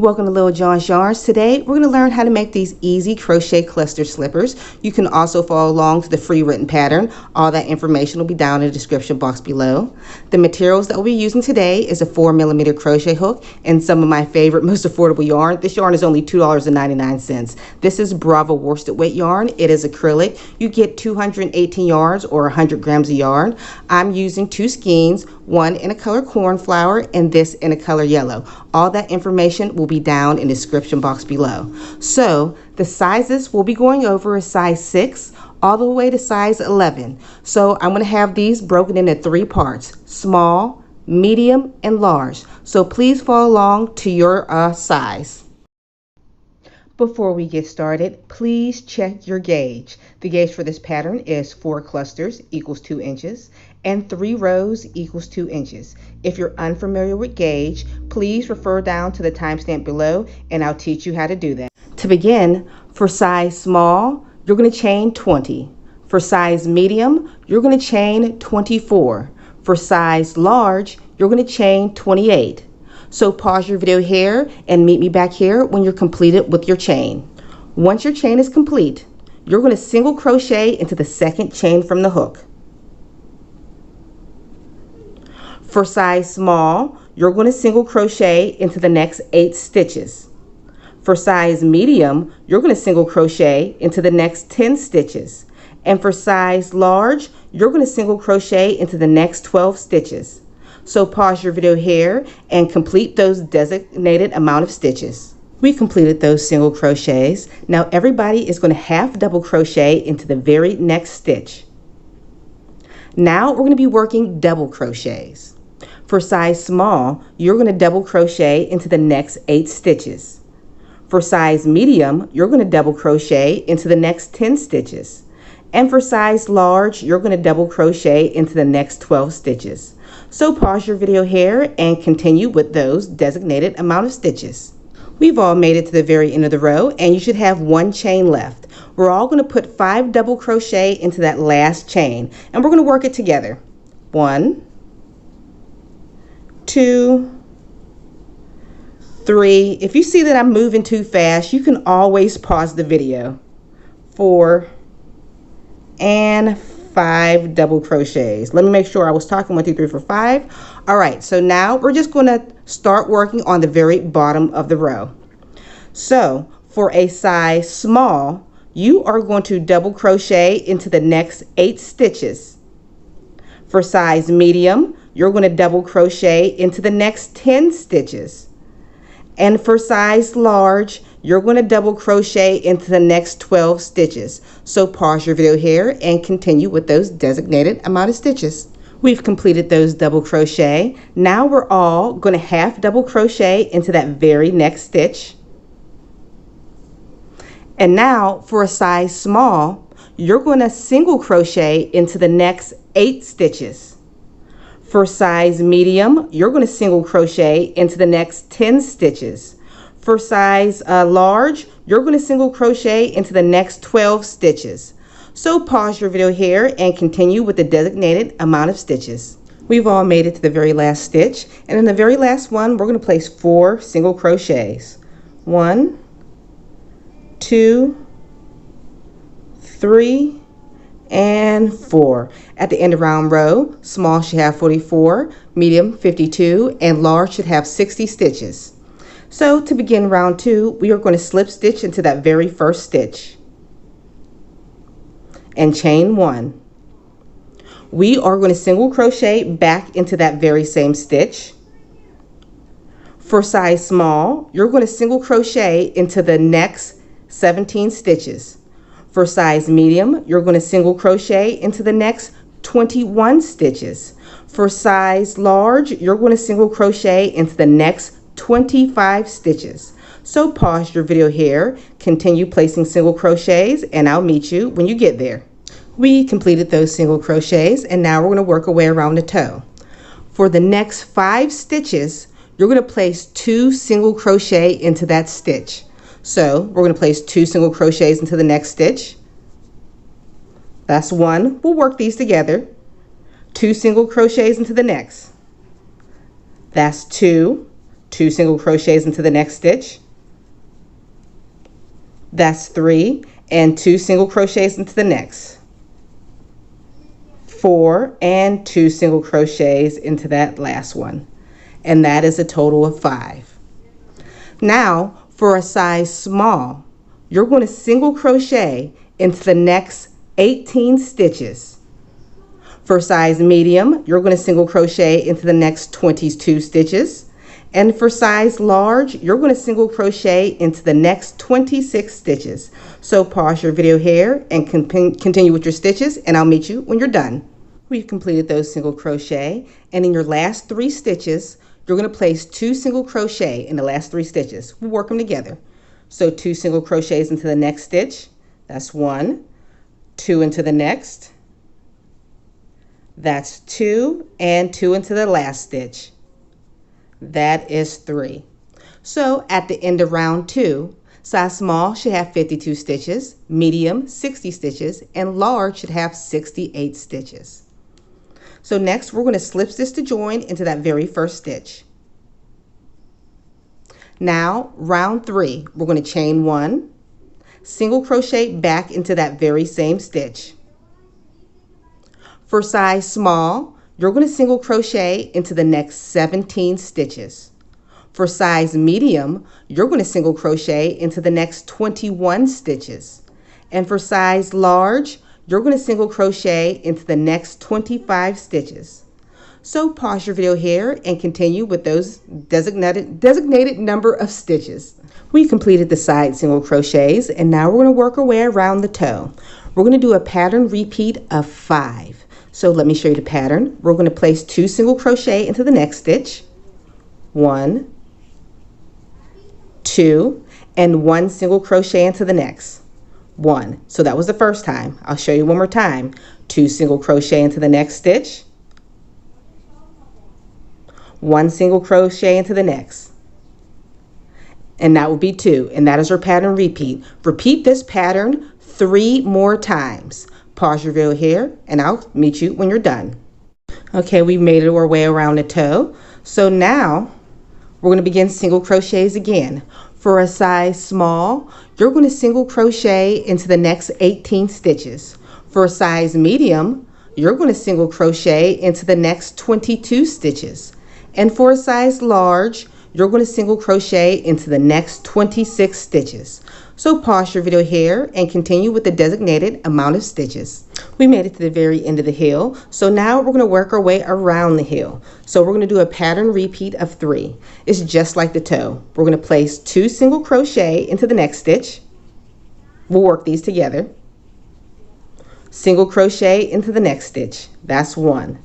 Welcome to Littlejohn's Yarns. Today we're going to learn how to make these easy crochet cluster slippers. You can also follow along to the free written pattern. All that information will be down in the description box below. The materials that we'll be using today is a 4mm crochet hook and some of my favorite, most affordable yarn. This yarn is only $2.99. This is Bravo worsted weight yarn. It is acrylic. You get 218 yards or 100 grams of yarn. I'm using 2 skeins, one in a color cornflower and this in a color yellow. All that information will be down in the description box below. So the sizes we'll be going over is size 6 all the way to size 11. So I'm going to have these broken into 3 parts: small, medium, and large. So please follow along to your size. Before we get started, please check your gauge. The gauge for this pattern is 4 clusters equals 2 inches and 3 rows equals 2 inches. If you're unfamiliar with gauge, please refer down to the timestamp below and I'll teach you how to do that. To begin, for size small, you're going to chain 20. For size medium, you're going to chain 24. For size large, you're going to chain 28. So pause your video here and meet me back here when you're completed with your chain. Once your chain is complete, you're going to single crochet into the second chain from the hook. For size small, you're going to single crochet into the next 8 stitches. For size medium, you're going to single crochet into the next 10 stitches. And for size large, you're going to single crochet into the next 12 stitches. So pause your video here and complete those designated amount of stitches. We completed those single crochets. Now everybody is going to half double crochet into the very next stitch. Now we're going to be working double crochets. For size small, you're going to double crochet into the next 8 stitches. For size medium, you're going to double crochet into the next 10 stitches. And for size large, you're going to double crochet into the next 12 stitches. So pause your video here and continue with those designated amount of stitches. We've all made it to the very end of the row and you should have 1 chain left. We're all going to put 5 double crochet into that last chain and we're going to work it together. 1, 2, 3. If you see that I'm moving too fast, you can always pause the video. 4 and 5 double crochets. Let me make sure I was talking 1, 2, 3, 4, 5. All right, so now we're just going to start working on the very bottom of the row. So for a size small, you are going to double crochet into the next 8 stitches. For size medium, you're going to double crochet into the next 10 stitches. And for size large, you're going to double crochet into the next 12 stitches. So pause your video here and continue with those designated amount of stitches. We've completed those double crochet. Now we're all going to half double crochet into that very next stitch. And now for a size small, you're going to single crochet into the next 8 stitches. For size medium, you're going to single crochet into the next 10 stitches. For size large, you're going to single crochet into the next 12 stitches. So pause your video here and continue with the designated amount of stitches. We've all made it to the very last stitch, and in the very last one, we're going to place 4 single crochets. 1, 2, 3, and 4. At the end of round row, small should have 44, medium 52, and large should have 60 stitches. So to begin round 2, we are going to slip stitch into that very first stitch and chain 1. We are going to single crochet back into that very same stitch. For size small, you're going to single crochet into the next 17 stitches. For size medium, you're going to single crochet into the next 21 stitches. For size large, you're going to single crochet into the next 25 stitches. So pause your video here, continue placing single crochets, and I'll meet you when you get there. We completed those single crochets and now we're going to work our way around the toe. For the next 5 stitches, you're going to place 2 single crochet into that stitch. So we're going to place 2 single crochets into the next stitch. That's 1. We'll work these together. 2 single crochets into the next. That's 2. 2 single crochets into the next stitch. That's 3, and 2 single crochets into the next. 4 and 2 single crochets into that last one, and that is a total of 5. Now for a size small, you're going to single crochet into the next 18 stitches. For size medium, you're going to single crochet into the next 22 stitches. And for size large, you're going to single crochet into the next 26 stitches. So pause your video here and continue with your stitches, and I'll meet you when you're done. We've completed those single crochet, and in your last 3 stitches, you're going to place 2 single crochet in the last 3 stitches. We'll work them together. So 2 single crochets into the next stitch. That's 1. 2 into the next. That's 2, and 2 into the last stitch. That is 3. So at the end of round 2, size small should have 52 stitches, medium 60 stitches, and large should have 68 stitches. So next we're going to slip stitch to join into that very first stitch. Now round 3, we're going to chain 1, single crochet back into that very same stitch. For size small, you're going to single crochet into the next 17 stitches. For size medium, you're going to single crochet into the next 21 stitches. And for size large, you're going to single crochet into the next 25 stitches. So pause your video here and continue with those designated number of stitches. We completed the side single crochets, and now we're going to work our way around the toe. We're going to do a pattern repeat of 5. So let me show you the pattern. We're going to place 2 single crochet into the next stitch. 1, 2, and 1 single crochet into the next. 1. So that was the first time. I'll show you one more time. 2 single crochet into the next stitch. 1 single crochet into the next. And that will be 2, and that is our pattern repeat. Repeat this pattern 3 more times. Pause your video here, and I'll meet you when you're done. Okay, we've made our way around the toe. So now we're going to begin single crochets again. For a size small, you're going to single crochet into the next 18 stitches. For a size medium, you're going to single crochet into the next 22 stitches. And for a size large, you're going to single crochet into the next 26 stitches. So pause your video here and continue with the designated amount of stitches. We made it to the very end of the heel, so now we're going to work our way around the heel. So we're going to do a pattern repeat of 3. It's just like the toe. We're going to place 2 single crochet into the next stitch. We'll work these together. Single crochet into the next stitch. That's 1.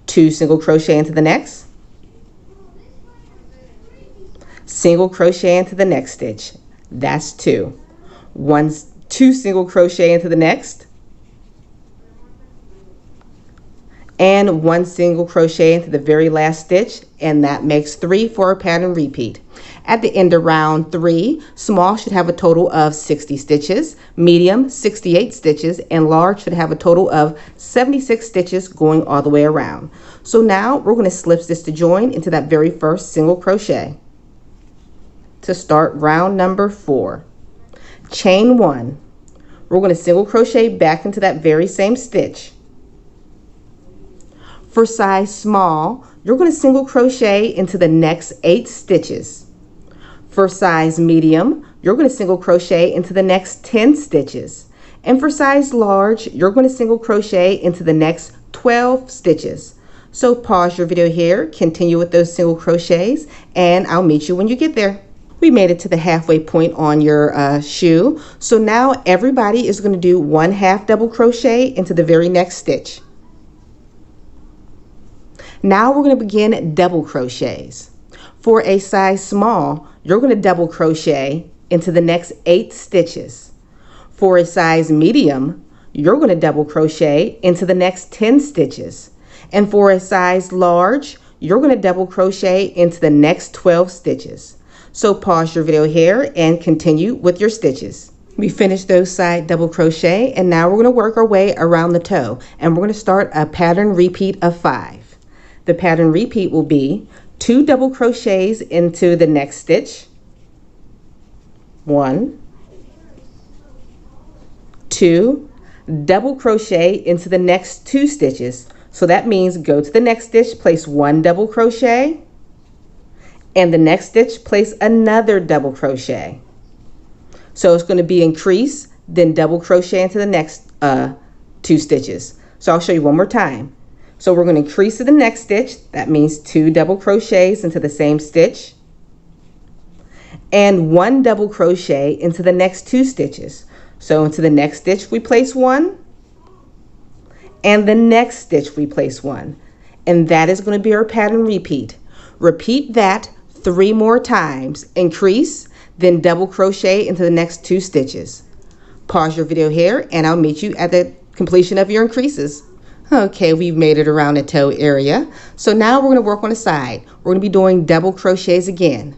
2 single crochet into the next. Single crochet into the next stitch. That's 2. 2 single crochet into the next, and 1 single crochet into the very last stitch, and that makes 3 for a pattern repeat. At the end of round 3, small should have a total of 60 stitches, medium 68 stitches, and large should have a total of 76 stitches going all the way around. So now we're going to slip stitch to join into that very first single crochet. To start round number 4, chain 1. We're going to single crochet back into that very same stitch. For size small, you're going to single crochet into the next 8 stitches. For size medium, you're going to single crochet into the next 10 stitches. And for size large, you're going to single crochet into the next 12 stitches. So pause your video here, continue with those single crochets, and I'll meet you when you get there. We made it to the halfway point on your shoe. So now everybody is going to do 1/2 double crochet into the very next stitch. Now we're going to begin double crochets. For a size small, you're going to double crochet into the next 8 stitches. For a size medium, you're going to double crochet into the next 10 stitches. And for a size large, you're going to double crochet into the next 12 stitches. So pause your video here and continue with your stitches. We finished those side double crochet, and now we're going to work our way around the toe, and we're going to start a pattern repeat of 5. The pattern repeat will be 2 double crochets into the next stitch, 1, 2, double crochet into the next 2 stitches. So that means go to the next stitch, place 1 double crochet, and the next stitch, place another double crochet. So it's going to be increase, then double crochet into the next 2 stitches. So I'll show you one more time. So we're going to increase to the next stitch. That means 2 double crochets into the same stitch, and 1 double crochet into the next 2 stitches. So into the next stitch we place 1, and the next stitch we place 1. And that is going to be our pattern repeat. Repeat that 3 more times. Increase, then double crochet into the next 2 stitches. Pause your video here and I'll meet you at the completion of your increases. Okay, we've made it around the toe area. So now we're going to work on the side. We're going to be doing double crochets again.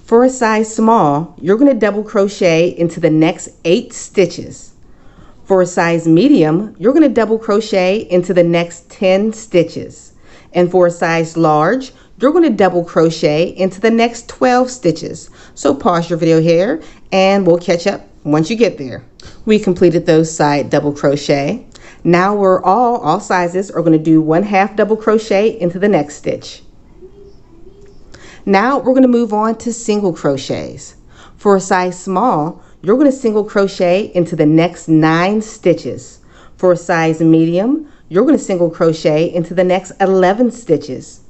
For a size small, you're going to double crochet into the next 8 stitches. For a size medium, you're going to double crochet into the next 10 stitches. And for a size large, you're going to double crochet into the next 12 stitches. So pause your video here and we'll catch up once you get there. We completed those side double crochet. Now we're all sizes are going to do 1/2 double crochet into the next stitch. Now we're going to move on to single crochets. For a size small, you're going to single crochet into the next 9 stitches. For a size medium, you're going to single crochet into the next 11 stitches.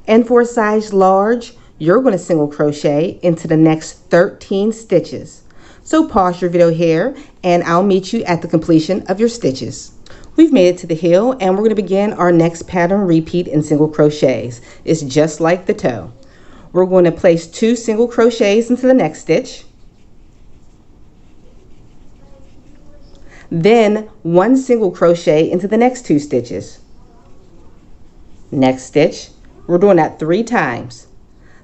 And for a size large, you're going to single crochet into the next 13 stitches. So pause your video here and I'll meet you at the completion of your stitches. We've made it to the heel and we're going to begin our next pattern repeat in single crochets. It's just like the toe. We're going to place 2 single crochets into the next stitch, then 1 single crochet into the next 2 stitches. Next stitch, we're doing that 3 times.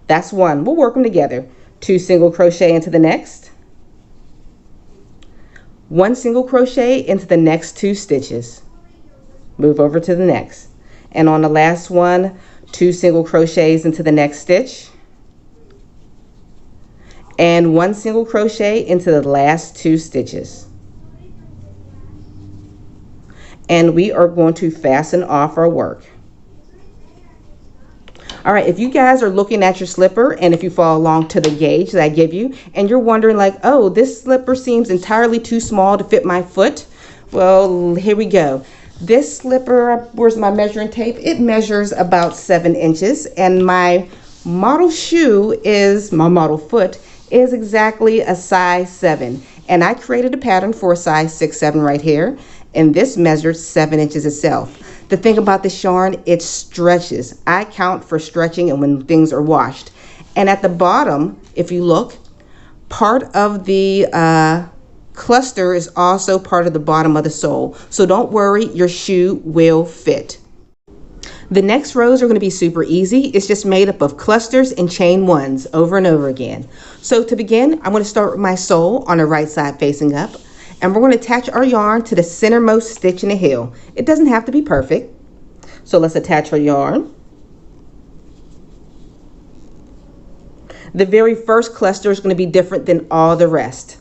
That's 1. We'll work them together. 2 single crochet into the next, 1 single crochet into the next 2 stitches. Move over to the next. And on the last one, 2 single crochets into the next stitch, and 1 single crochet into the last 2 stitches. And we are going to fasten off our work. All right, if you guys are looking at your slipper and if you follow along to the gauge that I give you and you're wondering like, oh, this slipper seems entirely too small to fit my foot. Well, here we go. This slipper, where's my measuring tape? It measures about 7 inches and my model foot is exactly a size 7. And I created a pattern for a size 6-7 right here. And this measures 7 inches itself. The thing about this yarn, it stretches. I count for stretching and when things are washed. And at the bottom, if you look, part of the cluster is also part of the bottom of the sole. So don't worry, your shoe will fit. The next rows are going to be super easy. It's just made up of clusters and chain 1s over and over again. So to begin, I'm going to start with my sole on the right side facing up. And we're going to attach our yarn to the centermost stitch in the heel. It doesn't have to be perfect. So let's attach our yarn. The very first cluster is going to be different than all the rest.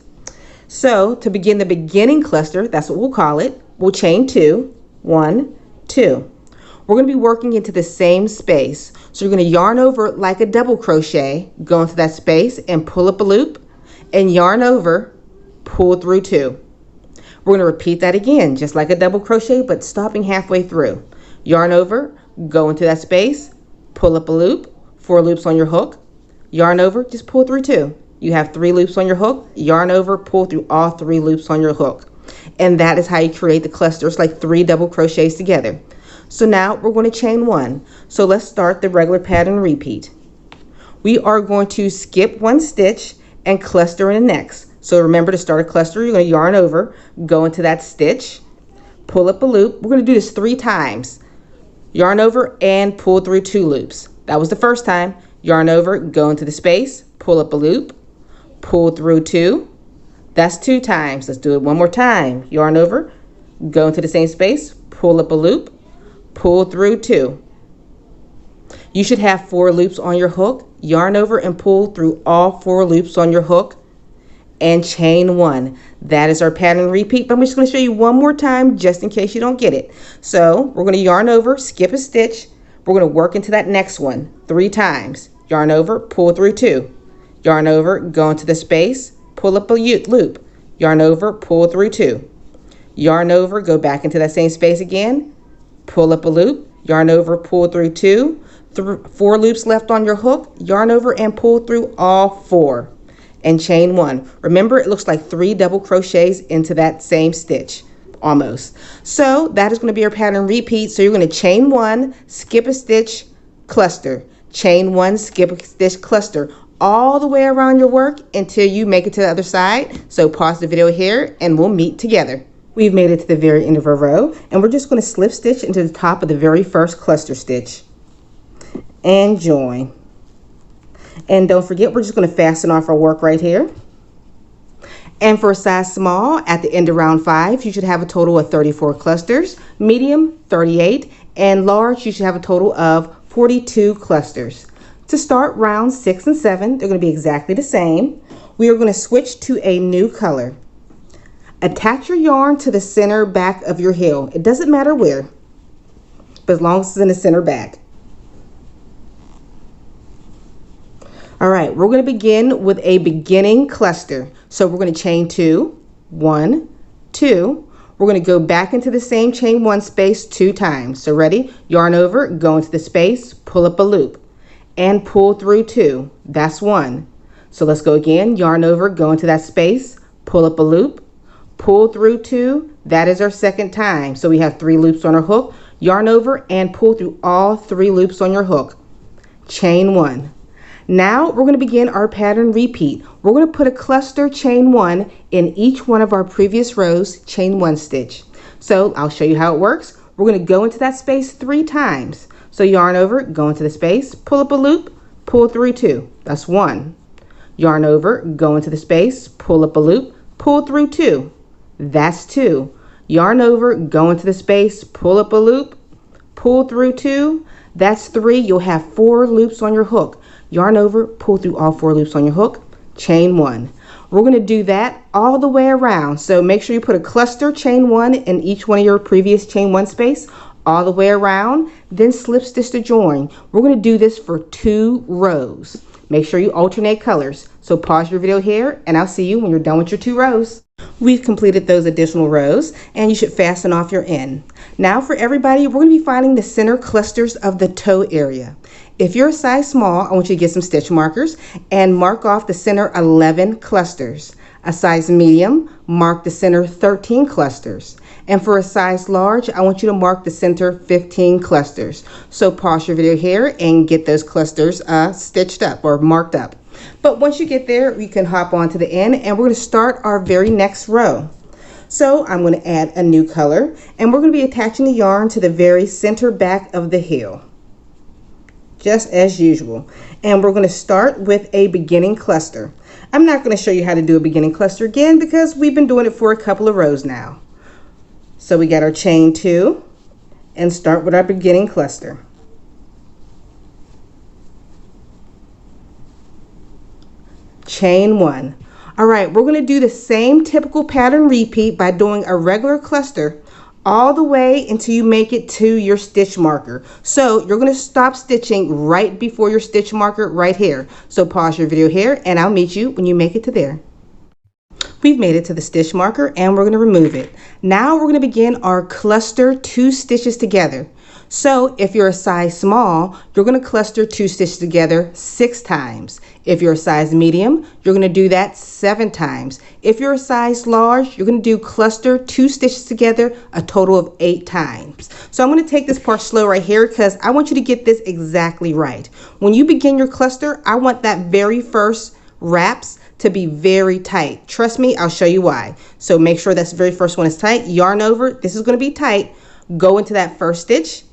So to begin the beginning cluster, that's what we'll call it, we'll chain 2, 1, 2. We're going to be working into the same space. So you're going to yarn over like a double crochet, go into that space and pull up a loop and yarn over, pull through 2. We're going to repeat that again, just like a double crochet, but stopping halfway through. Yarn over, go into that space, pull up a loop, 4 loops on your hook, yarn over, just pull through 2. You have 3 loops on your hook, yarn over, pull through all 3 loops on your hook. And that is how you create the clusters, like 3 double crochets together. So now we're going to chain 1. So let's start the regular pattern repeat. We are going to skip 1 stitch and cluster in the next. So remember, to start a cluster, you're going to yarn over, go into that stitch, pull up a loop. We're going to do this 3 times. Yarn over and pull through 2 loops. That was the first time. Yarn over, go into the space, pull up a loop, pull through 2. That's 2 times. Let's do it one more time. Yarn over, go into the same space, pull up a loop, pull through 2. You should have 4 loops on your hook. Yarn over and pull through all 4 loops on your hook and chain 1. That is our pattern repeat, but I'm just going to show you one more time just in case you don't get it. So we're going to yarn over, skip a stitch. We're going to work into that next one 3 times. Yarn over, pull through 2. Yarn over, go into the space, pull up a loop. Yarn over, pull through 2. Yarn over, go back into that same space again, pull up a loop. Yarn over, pull through 2. 4 loops left on your hook. Yarn over and pull through all 4 and chain 1. Remember, it looks like 3 double crochets into that same stitch, almost. So that is going to be our pattern repeat. So you're going to chain 1, skip a stitch, cluster, chain 1, skip a stitch, cluster, all the way around your work until you make it to the other side. So pause the video here and we'll meet together. We've made it to the very end of our row, and we're just going to slip stitch into the top of the very first cluster stitch and join. And don't forget, we're just going to fasten off our work right here. And for a size small, at the end of round 5, you should have a total of 34 clusters, medium 38, and large you should have a total of 42 clusters. To start round 6 and 7, they're going to be exactly the same. We are going to switch to a new color. Attach your yarn to the center back of your heel. It doesn't matter where, but as long as it's in the center back. All right, we're going to begin with a beginning cluster. So we're going to chain 2, 1, 2. We're going to go back into the same chain 1 space 2 times. So ready? Yarn over, go into the space, pull up a loop, and pull through 2. That's 1. So let's go again. Yarn over, go into that space, pull up a loop, pull through 2. That is our second time. So we have 3 loops on our hook. Yarn over and pull through all 3 loops on your hook. Chain 1. Now we're going to begin our pattern repeat. We're going to put a cluster chain 1 in each one of our previous rows, chain 1 stitch. So I'll show you how it works. We're going to go into that space 3 times. So yarn over, go into the space, pull up a loop, pull through 2. That's 1. Yarn over, go into the space, pull up a loop, pull through 2. That's 2. Yarn over, go into the space, pull up a loop, pull through 2. That's 3. You'll have 4 loops on your hook. Yarn over, pull through all 4 loops on your hook, chain 1. We're going to do that all the way around. So make sure you put a cluster chain 1 in each one of your previous chain 1 space all the way around, then slip stitch to join. We're going to do this for 2 rows. Make sure you alternate colors. So pause your video here and I'll see you when you're done with your 2 rows. We've completed those additional rows and you should fasten off your end. Now for everybody, we're going to be finding the center clusters of the toe area. If you're a size small, I want you to get some stitch markers and mark off the center 11 clusters. A size medium, mark the center 13 clusters. And for a size large, I want you to mark the center 15 clusters. So pause your video here and get those clusters stitched up or marked up. But once you get there, you can hop on to the end and we're going to start our very next row. So I'm going to add a new color and we're going to be attaching the yarn to the very center back of the heel, just as usual. And we're going to start with a beginning cluster. I'm not going to show you how to do a beginning cluster again because we've been doing it for a couple of rows now. So we got our chain 2 and start with our beginning cluster. Chain 1. All right, we're going to do the same typical pattern repeat by doing a regular cluster all the way until you make it to your stitch marker. So you're going to stop stitching right before your stitch marker right here. So pause your video here and I'll meet you when you make it to there. We've made it to the stitch marker and we're going to remove it. Now we're going to begin our cluster 2 stitches together. So if you're a size small, you're going to cluster 2 stitches together 6 times. If you're a size medium, you're going to do that 7 times. If you're a size large, you're going to do cluster 2 stitches together a total of 8 times. So I'm going to take this part slow right here because I want you to get this exactly right. When you begin your cluster, I want that very first wraps to be very tight. Trust me, I'll show you why. So make sure that's the very first one is tight. Yarn over, this is going to be tight. Go into that first stitch,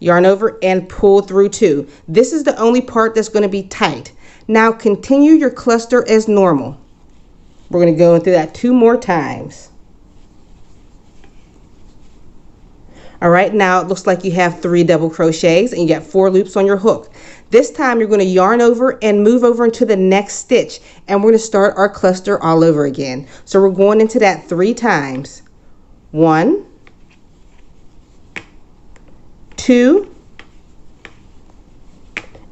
yarn over and pull through 2. This is the only part that's going to be tight. Now continue your cluster as normal. We're going to go through that 2 more times. All right, now it looks like you have 3 double crochets and you got 4 loops on your hook. This time you're going to yarn over and move over into the next stitch, and we're going to start our cluster all over again. So we're going into that 3 times. 1, 2,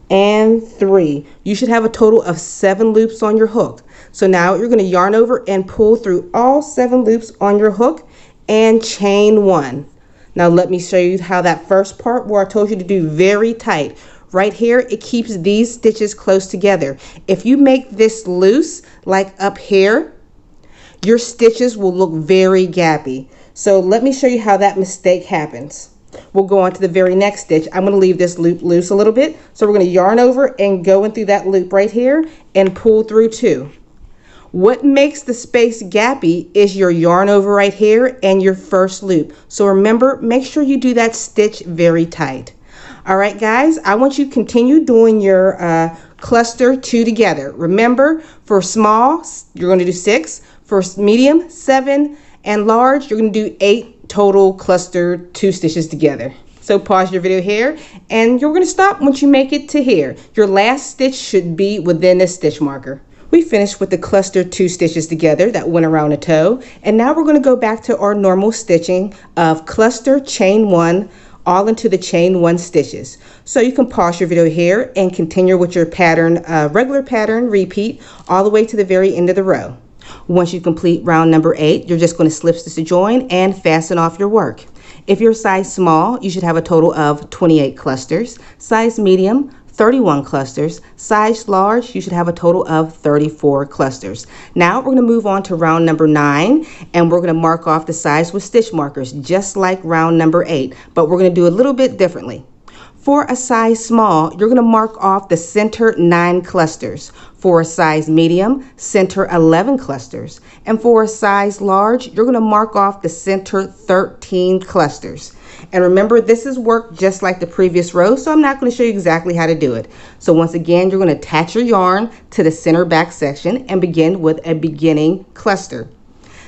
and 3. You should have a total of 7 loops on your hook. So now you're going to yarn over and pull through all 7 loops on your hook and chain 1. Now let me show you how that first part where I told you to do very tight. Right here, it keeps these stitches close together. If you make this loose, like up here, your stitches will look very gappy. So let me show you how that mistake happens. We'll go on to the very next stitch. I'm going to leave this loop loose a little bit. So we're going to yarn over and go in through that loop right here and pull through 2. What makes the space gappy is your yarn over right here and your first loop. So remember, make sure you do that stitch very tight. All right, guys, I want you to continue doing your cluster 2 together. Remember, for small, you're going to do 6. For medium, 7. And large, you're going to do 8 total cluster 2 stitches together. So pause your video here, and you're going to stop once you make it to here. Your last stitch should be within this stitch marker. We finished with the cluster 2 stitches together that went around the toe, and now we're going to go back to our normal stitching of cluster, chain 1, all into the chain 1 stitches. So you can pause your video here and continue with your pattern, regular pattern repeat all the way to the very end of the row. Once you complete round number 8, you're just going to slip stitch to join and fasten off your work. If you're size small, you should have a total of 28 clusters. Size medium, 31 clusters. Size large, you should have a total of 34 clusters. Now we're going to move on to round number 9, and we're going to mark off the sides with stitch markers just like round number 8, but we're going to do a little bit differently. For a size small, you're going to mark off the center 9 clusters. For a size medium, center 11 clusters. And for a size large, you're going to mark off the center 13 clusters. And remember, this is work just like the previous row, so I'm not going to show you exactly how to do it. So once again, you're going to attach your yarn to the center back section and begin with a beginning cluster.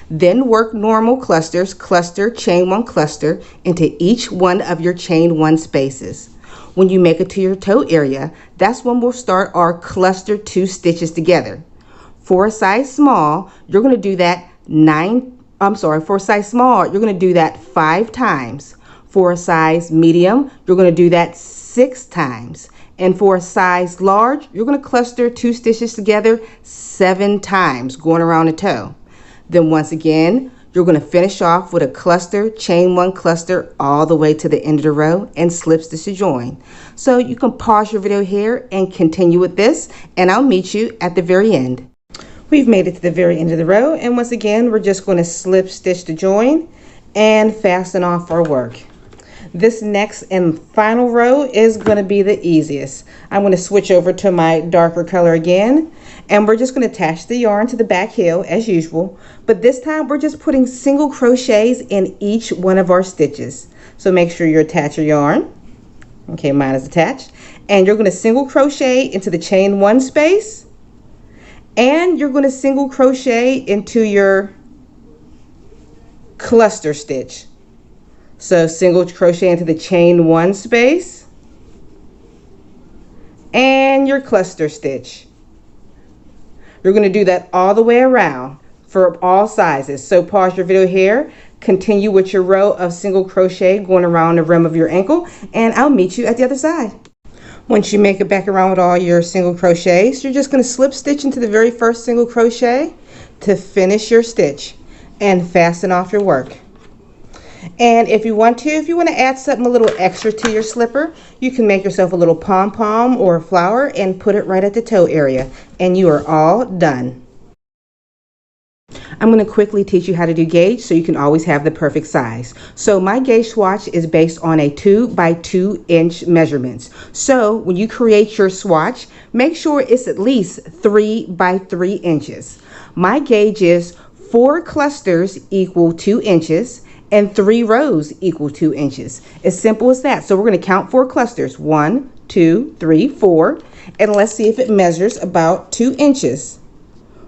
Then work normal clusters, cluster, chain 1 cluster, into each one of your chain 1 spaces. When you make it to your toe area, that's when we'll start our cluster 2 stitches together. For a size small, you're going to do that for a size small, you're going to do that 5 times. For a size medium, you're going to do that 6 times. And for a size large, you're going to cluster 2 stitches together 7 times, going around the toe. Then once again, you're going to finish off with a cluster, chain 1 cluster all the way to the end of the row and slip stitch to join. So you can pause your video here and continue with this, and I'll meet you at the very end. We've made it to the very end of the row, and once again, we're just going to slip stitch to join and fasten off our work. This next and final row is going to be the easiest. I'm going to switch over to my darker color again, and we're just going to attach the yarn to the back heel as usual, but this time we're just putting single crochets in each one of our stitches. So make sure you attach your yarn. Okay, mine is attached, and you're going to single crochet into the chain 1 space, and you're going to single crochet into your cluster stitch. So single crochet into the chain 1 space and your cluster stitch. You're going to do that all the way around for all sizes. So pause your video here, continue with your row of single crochet going around the rim of your ankle, and I'll meet you at the other side. Once you make it back around with all your single crochets, you're just going to slip stitch into the very first single crochet to finish your stitch and fasten off your work. And if you want to add something a little extra to your slipper, you can make yourself a little pom-pom or a flower and put it right at the toe area, and you are all done. I'm going to quickly teach you how to do gauge so you can always have the perfect size. So my gauge swatch is based on a 2 by 2 inch measurements. So when you create your swatch, make sure it's at least 3 by 3 inches. My gauge is 4 clusters equal 2 inches. And 3 rows equal 2 inches. As simple as that. So we're going to count 4 clusters. 1, 2, 3, 4. And let's see if it measures about 2 inches.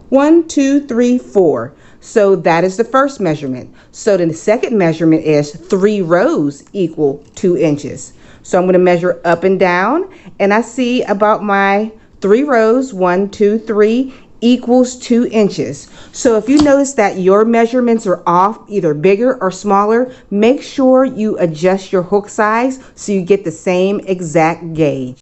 1, 2, 3, 4. So that is the first measurement. So the second measurement is 3 rows equal 2 inches. So I'm going to measure up and down, and I see about my 3 rows, 1, 2, 3, equals 2 inches. So if you notice that your measurements are off, either bigger or smaller, make sure you adjust your hook size so you get the same exact gauge.